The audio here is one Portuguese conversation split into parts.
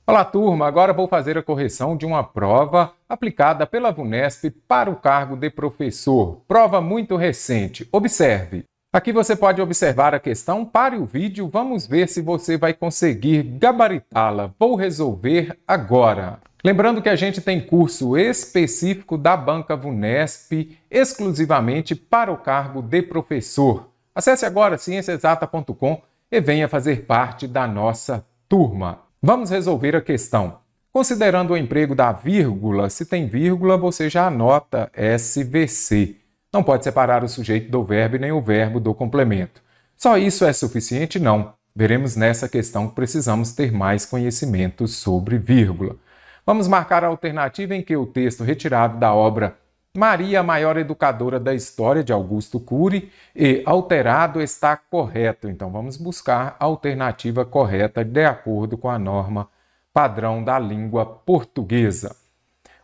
Olá, turma! Agora vou fazer a correção de uma prova aplicada pela VUNESP para o cargo de professor. Prova muito recente. Observe! Aqui você pode observar a questão, pare o vídeo, vamos ver se você vai conseguir gabaritá-la. Vou resolver agora. Lembrando que a gente tem curso específico da Banca VUNESP exclusivamente para o cargo de professor. Acesse agora cienciaexata.com e venha fazer parte da nossa turma. Vamos resolver a questão. Considerando o emprego da vírgula, se tem vírgula, você já anota SVC. Não pode separar o sujeito do verbo e nem o verbo do complemento. Só isso é suficiente? Não. Veremos nessa questão que precisamos ter mais conhecimento sobre vírgula. Vamos marcar a alternativa em que o texto retirado da obra Maria, a maior educadora da história, de Augusto Cury, e alterado está correto. Então, vamos buscar a alternativa correta de acordo com a norma padrão da língua portuguesa.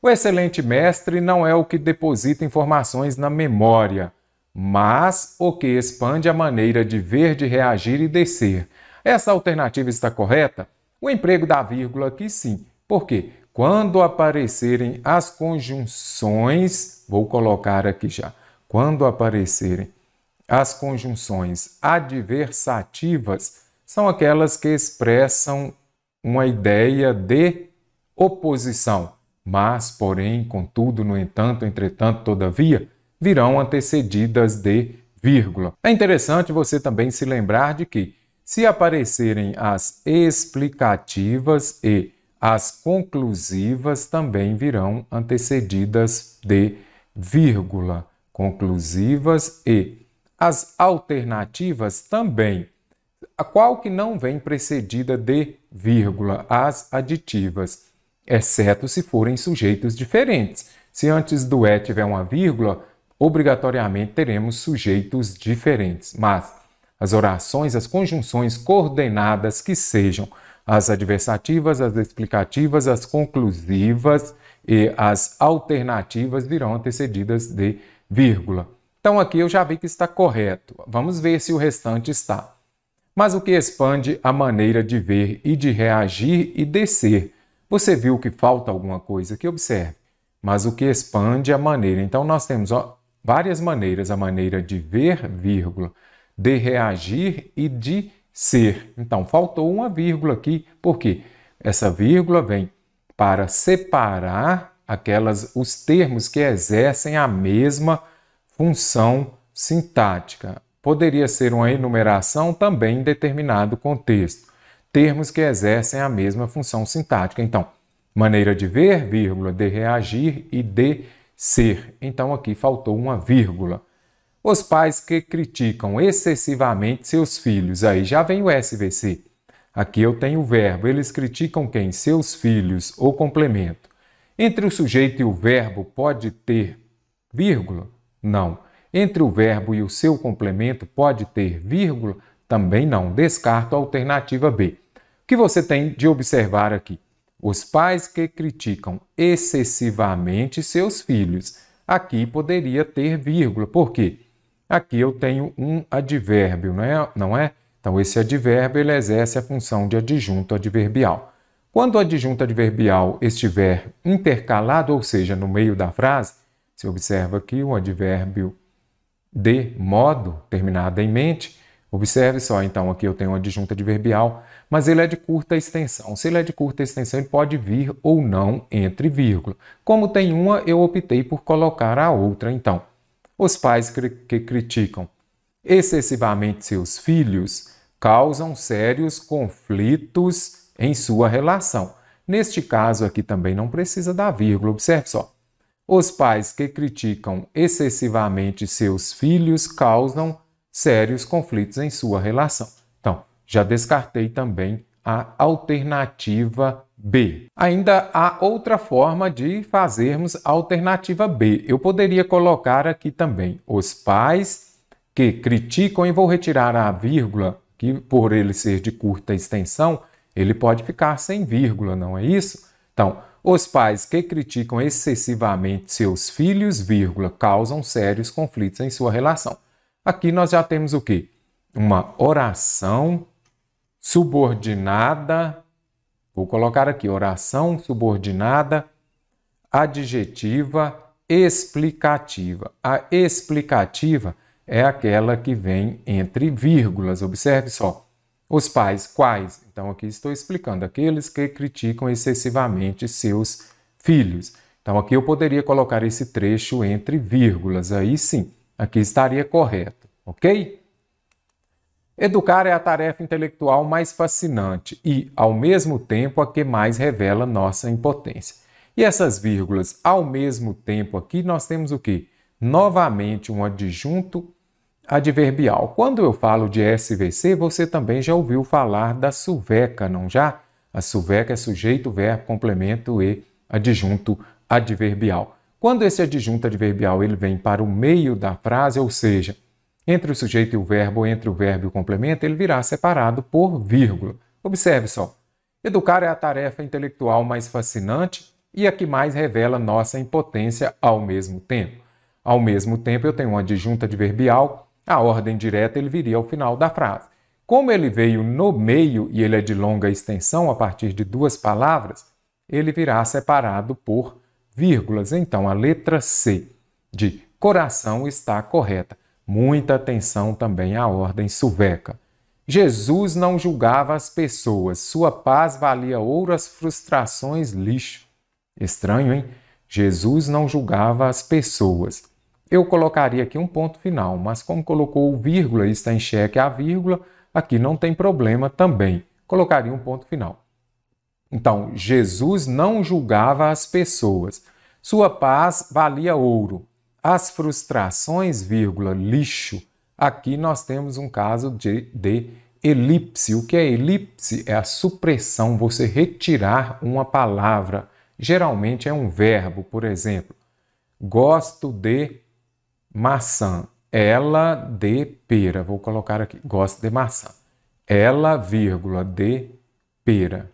O excelente mestre não é o que deposita informações na memória, mas o que expande a maneira de ver, de reagir e de ser. Essa alternativa está correta? O emprego da vírgula aqui sim. Por quê? Quando aparecerem as conjunções, vou colocar aqui já, quando aparecerem as conjunções adversativas, são aquelas que expressam uma ideia de oposição, mas, porém, contudo, no entanto, entretanto, todavia, virão antecedidas de vírgula. É interessante você também se lembrar de que, se aparecerem as explicativas e as conclusivas também virão antecedidas de vírgula. Conclusivas e as alternativas também. A qual que não vem precedida de vírgula? As aditivas, exceto se forem sujeitos diferentes. Se antes do é tiver uma vírgula, obrigatoriamente teremos sujeitos diferentes. Mas as orações, as conjunções coordenadas que sejam as adversativas, as explicativas, as conclusivas e as alternativas virão antecedidas de vírgula. Então aqui eu já vi que está correto. Vamos ver se o restante está. Mas o que expande a maneira de ver e de reagir e de ser? Você viu que falta alguma coisa aqui? Observe. Mas o que expande a maneira? Então nós temos várias maneiras. A maneira de ver, vírgula, de reagir e de ser. Então, faltou uma vírgula aqui, porque essa vírgula vem para separar os termos que exercem a mesma função sintática. Poderia ser uma enumeração também em determinado contexto. Termos que exercem a mesma função sintática. Então, maneira de ver, vírgula, de reagir e de ser. Então, aqui faltou uma vírgula. Os pais que criticam excessivamente seus filhos. Aí já vem o SVC. Aqui eu tenho o verbo. Eles criticam quem? Seus filhos, ou complemento. Entre o sujeito e o verbo pode ter vírgula? Não. Entre o verbo e o seu complemento pode ter vírgula? Também não. Descarto a alternativa B. O que você tem de observar aqui? Os pais que criticam excessivamente seus filhos. Aqui poderia ter vírgula. Por quê? Aqui eu tenho um advérbio, não é? Então, esse advérbio ele exerce a função de adjunto adverbial. Quando o adjunto adverbial estiver intercalado, ou seja, no meio da frase, você observa aqui o advérbio de modo, terminado em mente. Observe só, então, aqui eu tenho um adjunto adverbial, mas ele é de curta extensão. Se ele é de curta extensão, ele pode vir ou não entre vírgula. Como tem uma, eu optei por colocar a outra, então. Os pais que criticam excessivamente seus filhos causam sérios conflitos em sua relação. Neste caso aqui também não precisa da vírgula, observe só. Os pais que criticam excessivamente seus filhos causam sérios conflitos em sua relação. Então, já descartei também a alternativa B. Ainda há outra forma de fazermos a alternativa B. Eu poderia colocar aqui também os pais que criticam, e vou retirar a vírgula, que por ele ser de curta extensão, ele pode ficar sem vírgula, não é isso? Então, os pais que criticam excessivamente seus filhos, vírgula, causam sérios conflitos em sua relação. Aqui nós já temos o quê? Uma oração subordinada Vou colocar aqui oração subordinada, adjetiva, explicativa. A explicativa é aquela que vem entre vírgulas. Observe só. Os pais, quais? Então, aqui estou explicando. Aqueles que criticam excessivamente seus filhos. Então, aqui eu poderia colocar esse trecho entre vírgulas. Aí sim, aqui estaria correto. Ok? Educar é a tarefa intelectual mais fascinante e, ao mesmo tempo, a que mais revela nossa impotência. E essas vírgulas, ao mesmo tempo, aqui nós temos o quê? Novamente um adjunto adverbial. Quando eu falo de SVC, você também já ouviu falar da suveca, não já? A suveca é sujeito, verbo, complemento e adjunto adverbial. Quando esse adjunto adverbial ele vem para o meio da frase, ou seja, entre o sujeito e o verbo, ou entre o verbo e o complemento, ele virá separado por vírgula. Observe só. Educar é a tarefa intelectual mais fascinante e a que mais revela nossa impotência ao mesmo tempo. Ao mesmo tempo, eu tenho um adjunto adverbial, a ordem direta ele viria ao final da frase. Como ele veio no meio e ele é de longa extensão, a partir de duas palavras, ele virá separado por vírgulas. Então, a letra C de coração está correta. Muita atenção também à ordem suveca. Jesus não julgava as pessoas. Sua paz valia ouro, as frustrações lixo. Estranho, hein? Jesus não julgava as pessoas. Eu colocaria aqui um ponto final, mas como colocou vírgula e está em xeque a vírgula, aqui não tem problema também. Colocaria um ponto final. Então, Jesus não julgava as pessoas. Sua paz valia ouro. As frustrações, vírgula, lixo. Aqui nós temos um caso de elipse. O que é elipse? É a supressão, você retirar uma palavra. Geralmente é um verbo, por exemplo. Gosto de maçã. Ela de pera. Vou colocar aqui. Gosto de maçã. Ela, vírgula, de pera.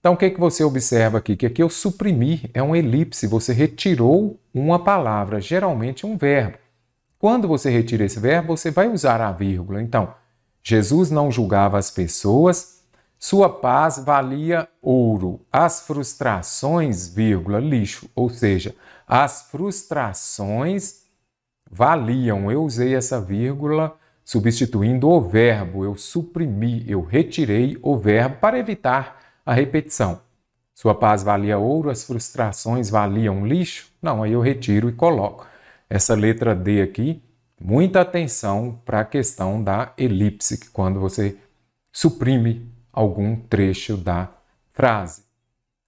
Então, o que você observa aqui? Que aqui eu suprimi, é um elipse, você retirou uma palavra, geralmente um verbo. Quando você retira esse verbo, você vai usar a vírgula. Então, Jesus não julgava as pessoas, sua paz valia ouro, as frustrações, vírgula, lixo. Ou seja, as frustrações valiam. Eu usei essa vírgula substituindo o verbo, eu suprimi, eu retirei o verbo para evitar a repetição. Sua paz valia ouro, as frustrações valiam lixo? Não, aí eu retiro e coloco. Essa letra D aqui, muita atenção para a questão da elipse, que quando você suprime algum trecho da frase.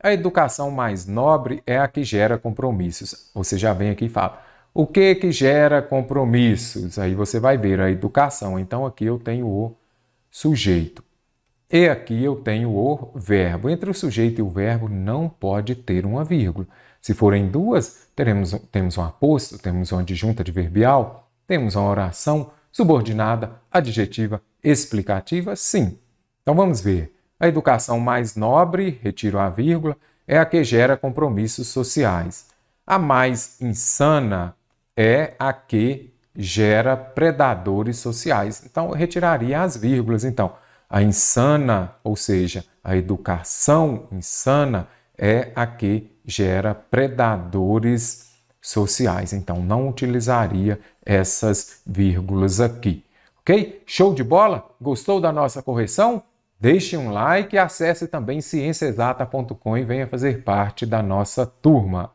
A educação mais nobre é a que gera compromissos. Você já vem aqui e fala, o que gera compromissos? Aí você vai ver a educação. Então aqui eu tenho o sujeito. E aqui eu tenho o verbo. Entre o sujeito e o verbo não pode ter uma vírgula. Se forem duas, temos um aposto, temos um adjunto adverbial, temos uma oração subordinada, adjetiva, explicativa, sim. Então vamos ver. A educação mais nobre, retiro a vírgula, é a que gera compromissos sociais. A mais insana é a que gera predadores sociais. Então eu retiraria as vírgulas. Então, a insana, ou seja, a educação insana, é a que gera predadores sociais. Então, não utilizaria essas vírgulas aqui. Ok? Show de bola? Gostou da nossa correção? Deixe um like e acesse também cienciaexata.com e venha fazer parte da nossa turma.